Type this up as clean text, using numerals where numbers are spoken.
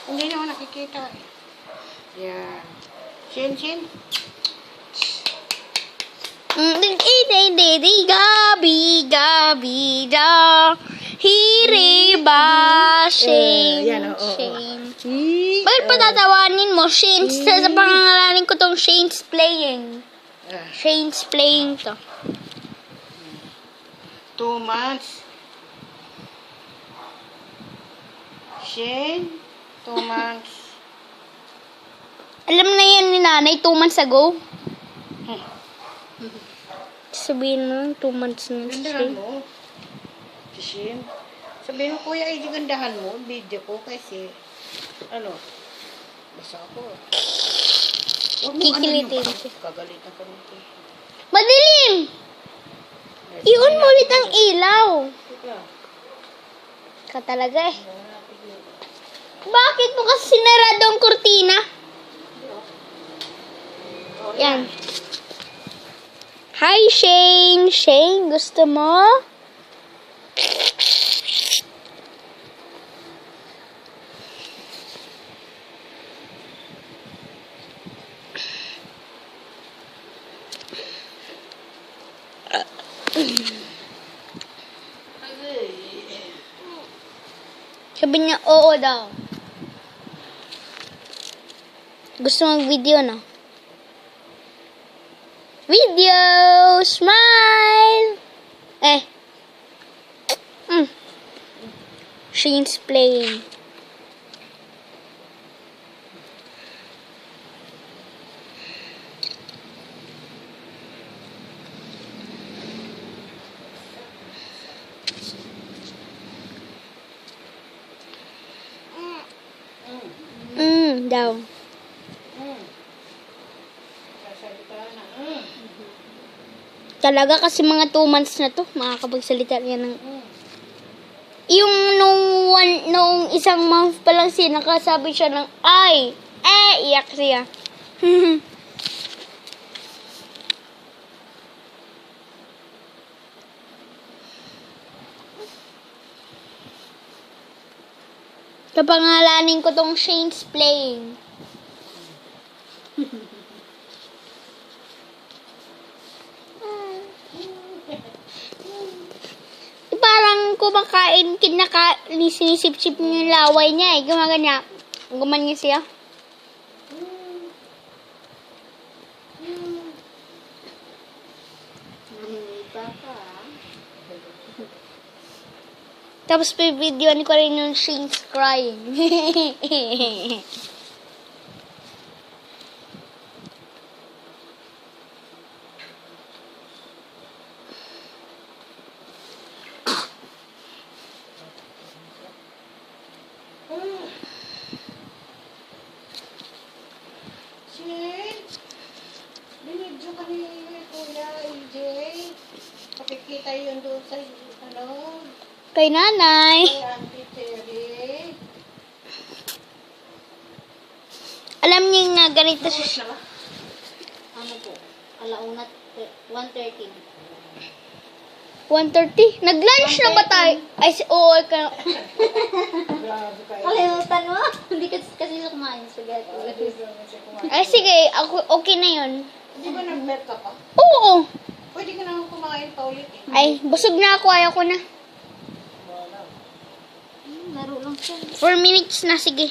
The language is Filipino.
Hindi naman nakikita eh. Yan. Shin, Shin. Gabi, gabi, da. Hiriba, Shane, yan, oo. Shane. Bakit patatawanin mo? Shane's, sa pangangalanin ko tong Shane's playing. Shane's playing to. 2 months. Shane, 2 months. Alam na yan ni nanay, 2 months ago. Sabihin mo, 2 months na si Gandahan Shane. mo. Si Shane. Sabihin mo, kuya, ay gandahan mo. Video ko kasi, ano, basta ako. Huwag mo Kikilitin ano, siya. kagalitan ka nito. Madilim! I-on mo ulit ang ilaw. Teka. Ka talaga eh. Bakit mo kasi sinarado ang kurtina? Yan. Hi, Shane. Shane, gusto mo? Sabi niya, oo daw. Gusto mag-video na. Video! Smile! Shane's playing. Daw. Talaga kasi mga 2 months na to, makakapagsalita yan ng... Yung nung isang month pa lang siya, nakasabi siya ng ay, iyak siya. Kapangalanin ko tong Shane's playing. Parang kumakain, sinisip-sip niya yung laway niya eh. Gumaganya. Gumanyan siya. Tapos videoan ko rin yung Shane's crying. Shane, binidyo ka ni Kuya AJ. Pakikita yun doon sa, ano, Kay nanay. kay Auntie Terry. Alam niyo nga ganito siya. Ano po? Alauna, 1:13. 1:30? Nag-lunch na ba tayo? Ay, oo. Grabe kayo. Kalimutan mo? Hindi kasi siya kumain spaghetti. Ay, sige. Okay na yun. Di ba nag-met ka pa? Oo. Pwede ka naman kumain pa ulit eh. Ay, busog na ako. Ayaw ko na. Laro lang siya. 4 minutes na. Sige.